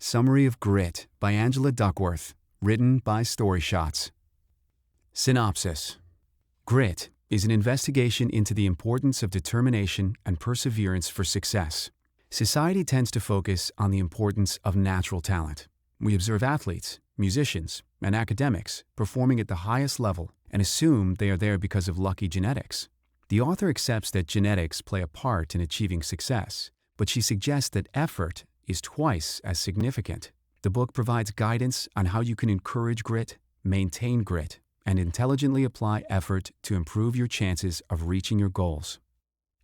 Summary of Grit by Angela Duckworth, written by StoryShots. Synopsis. Grit is an investigation into the importance of determination and perseverance for success. Society tends to focus on the importance of natural talent. We observe athletes, musicians, and academics performing at the highest level and assume they are there because of lucky genetics. The author accepts that genetics play a part in achieving success, but she suggests that effort is twice as significant. The book provides guidance on how you can encourage grit, maintain grit, and intelligently apply effort to improve your chances of reaching your goals.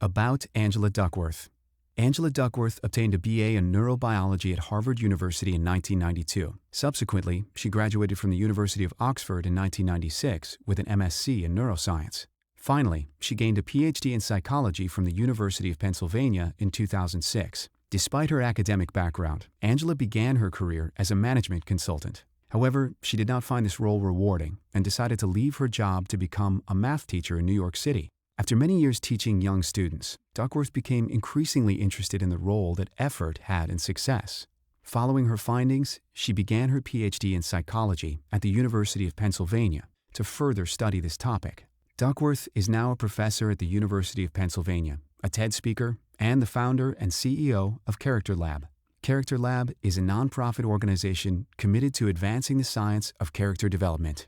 About Angela Duckworth. Angela Duckworth obtained a BA in neurobiology at Harvard University in 1992. Subsequently, she graduated from the University of Oxford in 1996 with an MSc in neuroscience. Finally, she gained a Ph.D. in psychology from the University of Pennsylvania in 2006. Despite her academic background, Angela began her career as a management consultant. However, she did not find this role rewarding and decided to leave her job to become a math teacher in New York City. After many years teaching young students, Duckworth became increasingly interested in the role that effort had in success. Following her findings, she began her Ph.D. in psychology at the University of Pennsylvania to further study this topic. Duckworth is now a professor at the University of Pennsylvania, a TED speaker, and the founder and CEO of Character Lab. Character Lab is a nonprofit organization committed to advancing the science of character development.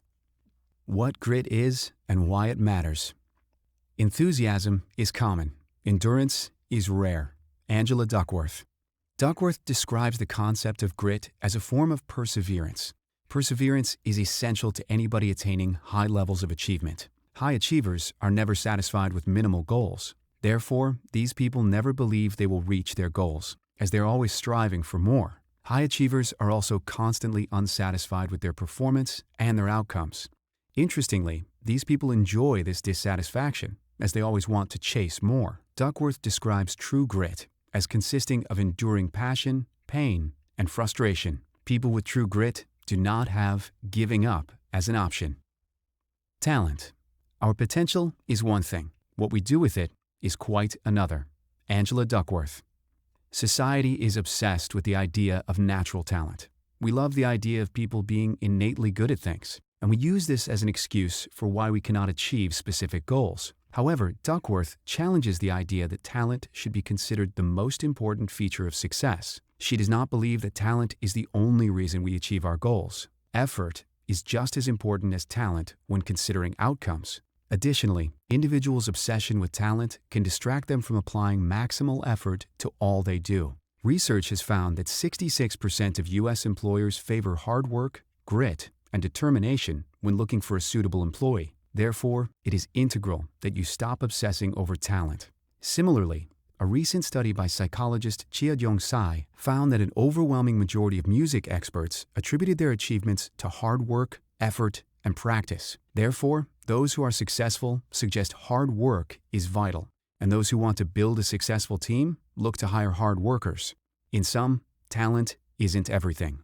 What grit is and why it matters. Enthusiasm is common. Endurance is rare. Angela Duckworth. Duckworth describes the concept of grit as a form of perseverance. Perseverance is essential to anybody attaining high levels of achievement. High achievers are never satisfied with minimal goals. Therefore, these people never believe they will reach their goals, as they're always striving for more. High achievers are also constantly unsatisfied with their performance and their outcomes. Interestingly, these people enjoy this dissatisfaction, as they always want to chase more. Duckworth describes true grit as consisting of enduring passion, pain, and frustration. People with true grit do not have giving up as an option. Talent. Our potential is one thing. What we do with it is quite another. Angela Duckworth. Society is obsessed with the idea of natural talent. We love the idea of people being innately good at things, and we use this as an excuse for why we cannot achieve specific goals. However, Duckworth challenges the idea that talent should be considered the most important feature of success. She does not believe that talent is the only reason we achieve our goals. Effort is just as important as talent when considering outcomes. Additionally, individuals' obsession with talent can distract them from applying maximal effort to all they do. Research has found that 66% of U.S. employers favor hard work, grit, and determination when looking for a suitable employee. Therefore, it is integral that you stop obsessing over talent. Similarly, a recent study by psychologist Chia-Yong Tsai found that an overwhelming majority of music experts attributed their achievements to hard work, effort, and practice. Therefore, those who are successful suggest hard work is vital, and those who want to build a successful team look to hire hard workers. In sum, talent isn't everything.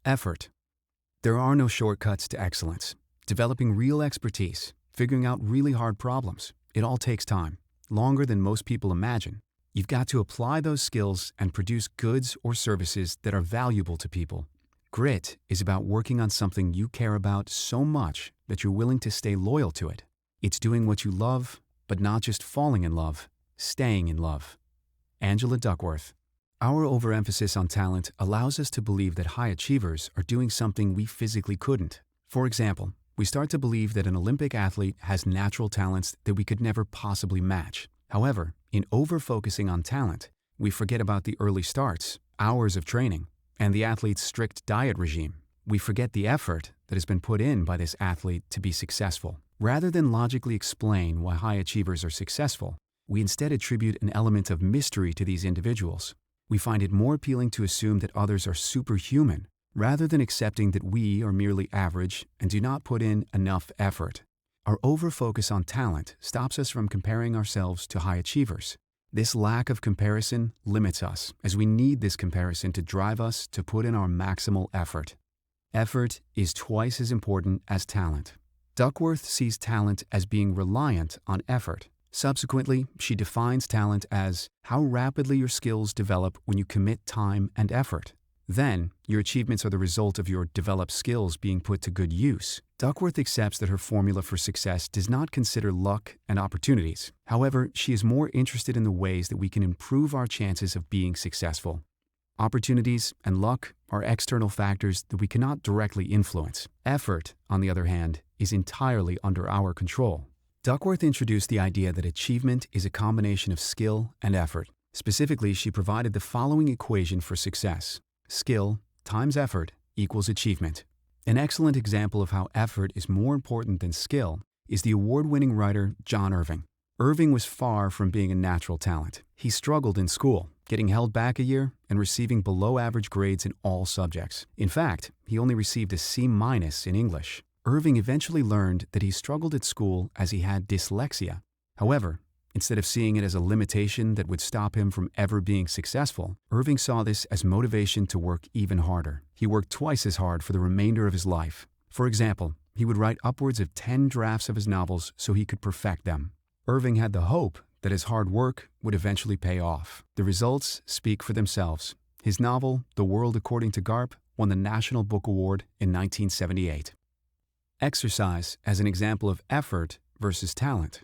Effort. There are no shortcuts to excellence. Developing real expertise, figuring out really hard problems, it all takes time, longer than most people imagine. You've got to apply those skills and produce goods or services that are valuable to people. Grit is about working on something you care about so much that you're willing to stay loyal to it. It's doing what you love, but not just falling in love, staying in love. Angela Duckworth. Our overemphasis on talent allows us to believe that high achievers are doing something we physically couldn't. For example, we start to believe that an Olympic athlete has natural talents that we could never possibly match. However, in over-focusing on talent, we forget about the early starts, hours of training, and the athlete's strict diet regime. We forget the effort that has been put in by this athlete to be successful. Rather than logically explain why high achievers are successful, we instead attribute an element of mystery to these individuals. We find it more appealing to assume that others are superhuman, rather than accepting that we are merely average and do not put in enough effort. Our over-focus on talent stops us from comparing ourselves to high achievers. This lack of comparison limits us, as we need this comparison to drive us to put in our maximal effort. Effort is twice as important as talent. Duckworth sees talent as being reliant on effort. Subsequently, she defines talent as how rapidly your skills develop when you commit time and effort. Then, your achievements are the result of your developed skills being put to good use. Duckworth accepts that her formula for success does not consider luck and opportunities. However, she is more interested in the ways that we can improve our chances of being successful. Opportunities and luck are external factors that we cannot directly influence. Effort, on the other hand, is entirely under our control. Duckworth introduced the idea that achievement is a combination of skill and effort. Specifically, she provided the following equation for success: skill times effort equals achievement. An excellent example of how effort is more important than skill is the award-winning writer John Irving. Irving was far from being a natural talent. He struggled in school, getting held back a year and receiving below-average grades in all subjects. In fact, he only received a C- in English. Irving eventually learned that he struggled at school as he had dyslexia. However, instead of seeing it as a limitation that would stop him from ever being successful, Irving saw this as motivation to work even harder. He worked twice as hard for the remainder of his life. For example, he would write upwards of 10 drafts of his novels so he could perfect them. Irving had the hope that his hard work would eventually pay off. The results speak for themselves. His novel, The World According to Garp, won the National Book Award in 1978. Exercise as an example of effort versus talent.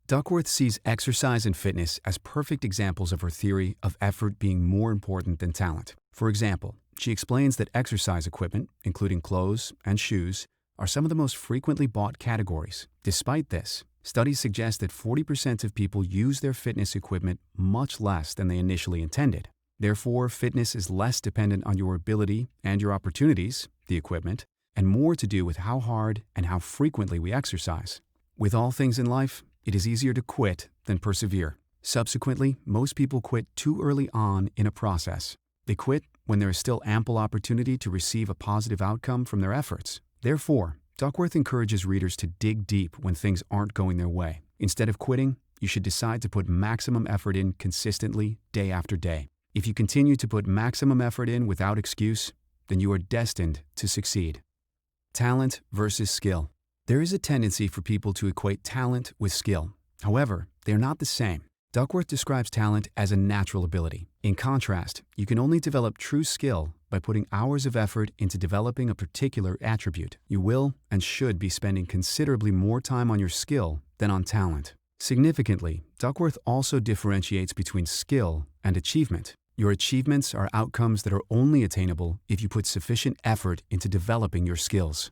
Duckworth sees exercise and fitness as perfect examples of her theory of effort being more important than talent. For example, she explains that exercise equipment, including clothes and shoes, are some of the most frequently bought categories. Despite this, studies suggest that 40% of people use their fitness equipment much less than they initially intended. Therefore, fitness is less dependent on your ability and your opportunities, the equipment, and more to do with how hard and how frequently we exercise. With all things in life, it is easier to quit than persevere. Subsequently, most people quit too early on in a process. They quit when there is still ample opportunity to receive a positive outcome from their efforts. Therefore, Duckworth encourages readers to dig deep when things aren't going their way. Instead of quitting, you should decide to put maximum effort in consistently, day after day. If you continue to put maximum effort in without excuse, then you are destined to succeed. Talent versus skill. There is a tendency for people to equate talent with skill. However, they are not the same. Duckworth describes talent as a natural ability. In contrast, you can only develop true skill by putting hours of effort into developing a particular attribute. You will and should be spending considerably more time on your skill than on talent. Significantly, Duckworth also differentiates between skill and achievement. Your achievements are outcomes that are only attainable if you put sufficient effort into developing your skills.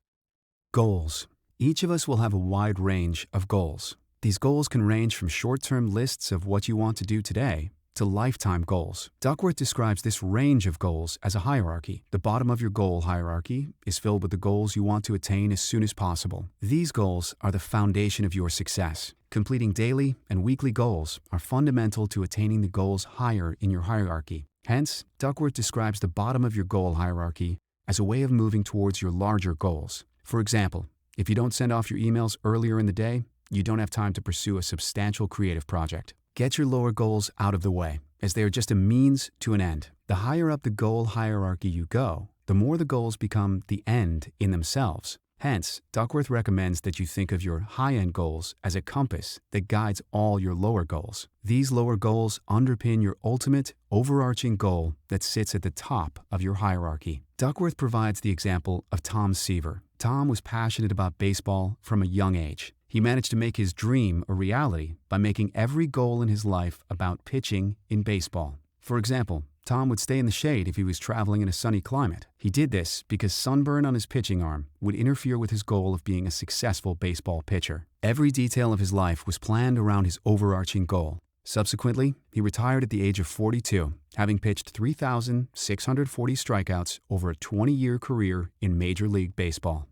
Goals. Each of us will have a wide range of goals. These goals can range from short-term lists of what you want to do today to lifetime goals. Duckworth describes this range of goals as a hierarchy. The bottom of your goal hierarchy is filled with the goals you want to attain as soon as possible. These goals are the foundation of your success. Completing daily and weekly goals are fundamental to attaining the goals higher in your hierarchy. Hence, Duckworth describes the bottom of your goal hierarchy as a way of moving towards your larger goals. For example, if you don't send off your emails earlier in the day, you don't have time to pursue a substantial creative project. Get your lower goals out of the way, as they are just a means to an end. The higher up the goal hierarchy you go, the more the goals become the end in themselves. Hence, Duckworth recommends that you think of your high-end goals as a compass that guides all your lower goals. These lower goals underpin your ultimate, overarching goal that sits at the top of your hierarchy. Duckworth provides the example of Tom Seaver. Tom was passionate about baseball from a young age. He managed to make his dream a reality by making every goal in his life about pitching in baseball. For example, Tom would stay in the shade if he was traveling in a sunny climate. He did this because sunburn on his pitching arm would interfere with his goal of being a successful baseball pitcher. Every detail of his life was planned around his overarching goal. Subsequently, he retired at the age of 42, having pitched 3,640 strikeouts over a 20-year career in Major League Baseball.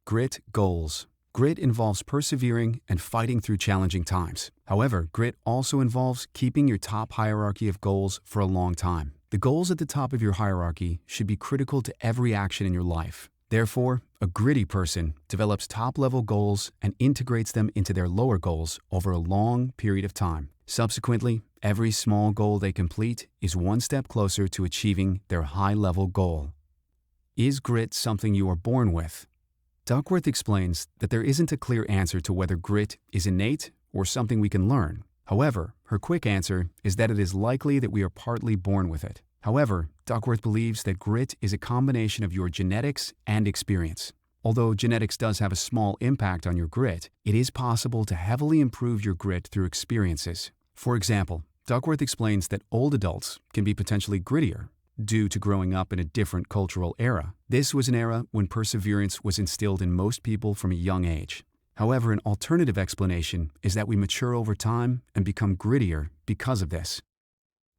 Grit goals. Grit involves persevering and fighting through challenging times. However, grit also involves keeping your top hierarchy of goals for a long time. The goals at the top of your hierarchy should be critical to every action in your life. Therefore, a gritty person develops top-level goals and integrates them into their lower goals over a long period of time. Subsequently, every small goal they complete is one step closer to achieving their high-level goal. Is grit something you are born with? Duckworth explains that there isn't a clear answer to whether grit is innate or something we can learn. However, her quick answer is that it is likely that we are partly born with it. However, Duckworth believes that grit is a combination of your genetics and experience. Although genetics does have a small impact on your grit, it is possible to heavily improve your grit through experiences. For example, Duckworth explains that old adults can be potentially grittier due to growing up in a different cultural era. This was an era when perseverance was instilled in most people from a young age. However, an alternative explanation is that we mature over time and become grittier because of this.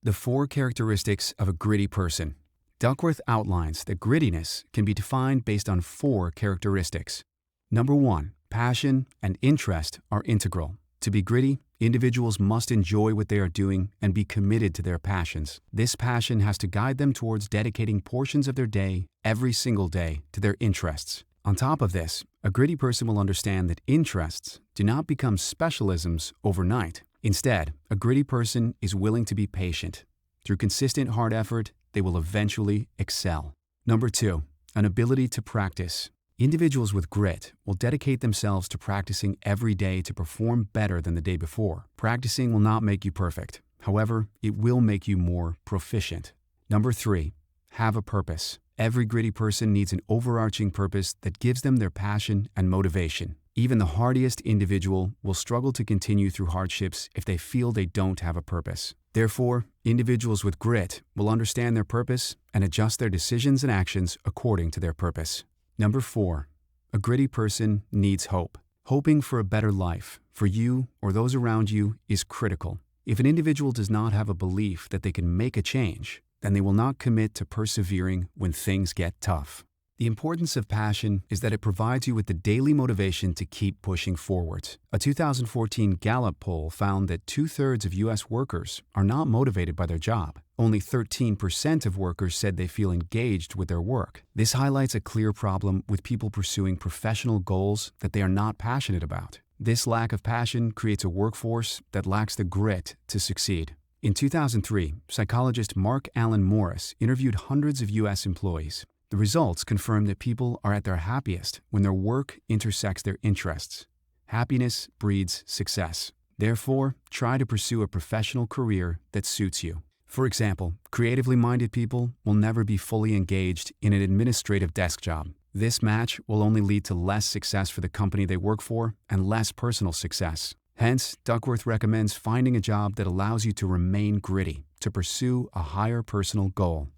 The 4 characteristics of a gritty person. Duckworth outlines that grittiness can be defined based on 4 characteristics. Number 1, passion and interest are integral. To be gritty, individuals must enjoy what they are doing and be committed to their passions. This passion has to guide them towards dedicating portions of their day, every single day, to their interests. On top of this, a gritty person will understand that interests do not become specialisms overnight. Instead, a gritty person is willing to be patient. Through consistent hard effort, they will eventually excel. Number 2, an ability to practice. Individuals with grit will dedicate themselves to practicing every day to perform better than the day before. Practicing will not make you perfect. However, it will make you more proficient. Number 3, have a purpose. Every gritty person needs an overarching purpose that gives them their passion and motivation. Even the hardiest individual will struggle to continue through hardships if they feel they don't have a purpose. Therefore, individuals with grit will understand their purpose and adjust their decisions and actions according to their purpose. Number 4, a gritty person needs hope. Hoping for a better life for you or those around you is critical. If an individual does not have a belief that they can make a change, then they will not commit to persevering when things get tough. The importance of passion is that it provides you with the daily motivation to keep pushing forward. A 2014 Gallup poll found that 2/3 of U.S. workers are not motivated by their job. Only 13% of workers said they feel engaged with their work. This highlights a clear problem with people pursuing professional goals that they are not passionate about. This lack of passion creates a workforce that lacks the grit to succeed. In 2003, psychologist Mark Allen Morris interviewed hundreds of U.S. employees. The results confirm that people are at their happiest when their work intersects their interests. Happiness breeds success. Therefore, try to pursue a professional career that suits you. For example, creatively minded people will never be fully engaged in an administrative desk job. This match will only lead to less success for the company they work for and less personal success. Hence, Duckworth recommends finding a job that allows you to remain gritty, to pursue a higher personal goal.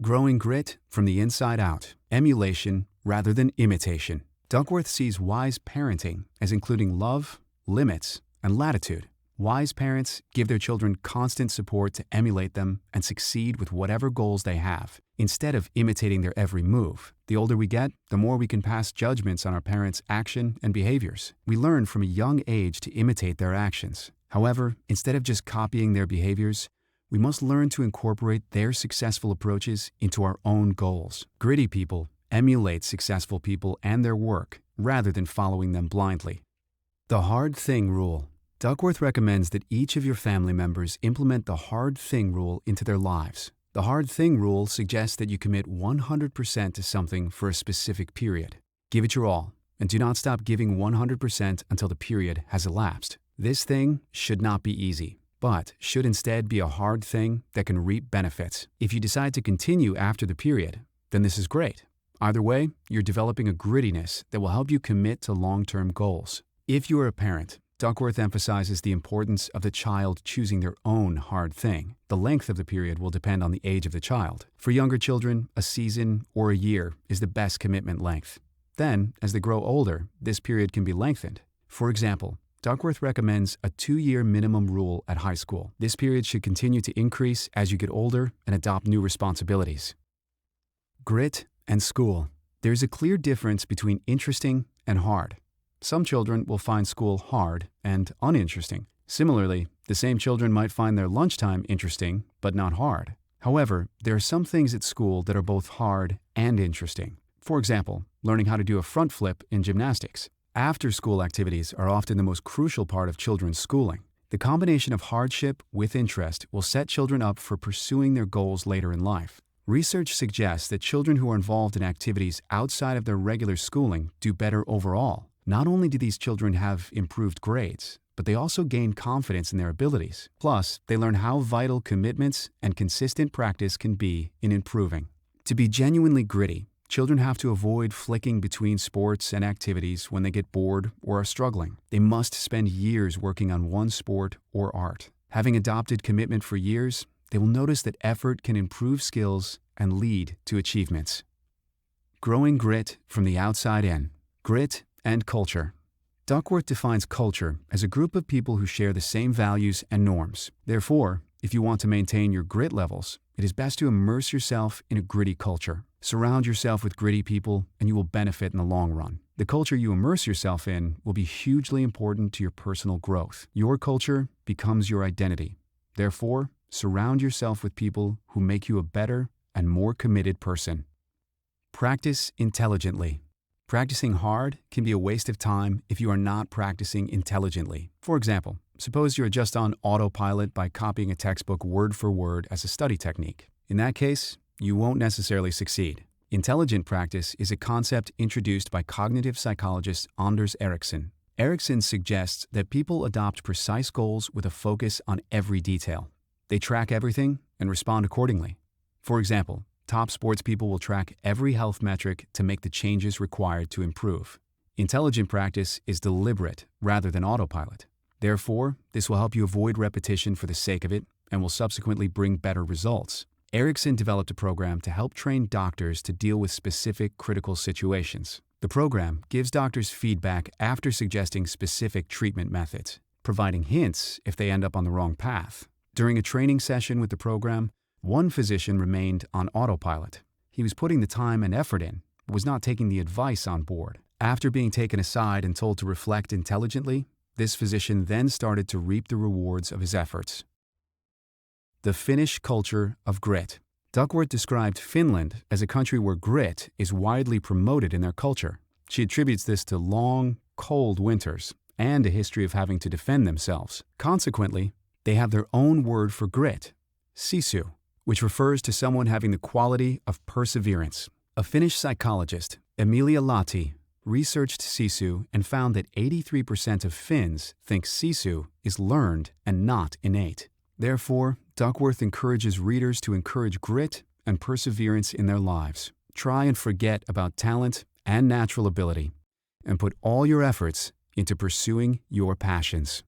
Growing grit from the inside out, emulation rather than imitation. Duckworth sees wise parenting as including love, limits, and latitude. Wise parents give their children constant support to emulate them and succeed with whatever goals they have, instead of imitating their every move. The older we get, the more we can pass judgments on our parents' action and behaviors. We learn from a young age to imitate their actions. However, instead of just copying their behaviors, we must learn to incorporate their successful approaches into our own goals. Gritty people emulate successful people and their work rather than following them blindly. The hard thing rule. Duckworth recommends that each of your family members implement the hard thing rule into their lives. The hard thing rule suggests that you commit 100% to something for a specific period. Give it your all, and do not stop giving 100% until the period has elapsed. This thing should not be easy, but should instead be a hard thing that can reap benefits. If you decide to continue after the period, then this is great. Either way, you're developing a grittiness that will help you commit to long-term goals. If you are a parent, Duckworth emphasizes the importance of the child choosing their own hard thing. The length of the period will depend on the age of the child. For younger children, a season or a year is the best commitment length. Then, as they grow older, this period can be lengthened. For example, Duckworth recommends a 2-year minimum rule at high school. This period should continue to increase as you get older and adopt new responsibilities. Grit and school. There's a clear difference between interesting and hard. Some children will find school hard and uninteresting. Similarly, the same children might find their lunchtime interesting, but not hard. However, there are some things at school that are both hard and interesting. For example, learning how to do a front flip in gymnastics. After-school activities are often the most crucial part of children's schooling. The combination of hardship with interest will set children up for pursuing their goals later in life. Research suggests that children who are involved in activities outside of their regular schooling do better overall. Not only do these children have improved grades, but they also gain confidence in their abilities. Plus, they learn how vital commitments and consistent practice can be in improving. To be genuinely gritty, children have to avoid flicking between sports and activities when they get bored or are struggling. They must spend years working on one sport or art. Having adopted commitment for years, they will notice that effort can improve skills and lead to achievements. Growing grit from the outside in. Grit and culture. Duckworth defines culture as a group of people who share the same values and norms. Therefore, if you want to maintain your grit levels, it is best to immerse yourself in a gritty culture. Surround yourself with gritty people and you will benefit in the long run. The culture you immerse yourself in will be hugely important to your personal growth. Your culture becomes your identity. Therefore, surround yourself with people who make you a better and more committed person. Practice intelligently. Practicing hard can be a waste of time if you are not practicing intelligently. For example, suppose you are just on autopilot by copying a textbook word for word as a study technique. In that case, you won't necessarily succeed. Intelligent practice is a concept introduced by cognitive psychologist Anders Ericsson. Ericsson suggests that people adopt precise goals with a focus on every detail. They track everything and respond accordingly. For example, top sports people will track every health metric to make the changes required to improve. Intelligent practice is deliberate rather than autopilot. Therefore, this will help you avoid repetition for the sake of it and will subsequently bring better results. Ericsson developed a program to help train doctors to deal with specific critical situations. The program gives doctors feedback after suggesting specific treatment methods, providing hints if they end up on the wrong path. During a training session with the program, one physician remained on autopilot. He was putting the time and effort in, but was not taking the advice on board. After being taken aside and told to reflect intelligently, this physician then started to reap the rewards of his efforts. The Finnish culture of grit. Duckworth described Finland as a country where grit is widely promoted in their culture. She attributes this to long, cold winters and a history of having to defend themselves. Consequently, they have their own word for grit, sisu, which refers to someone having the quality of perseverance. A Finnish psychologist, Emilia Lahti, researched sisu and found that 83% of Finns think sisu is learned and not innate. Therefore, Duckworth encourages readers to encourage grit and perseverance in their lives. Try and forget about talent and natural ability, and put all your efforts into pursuing your passions.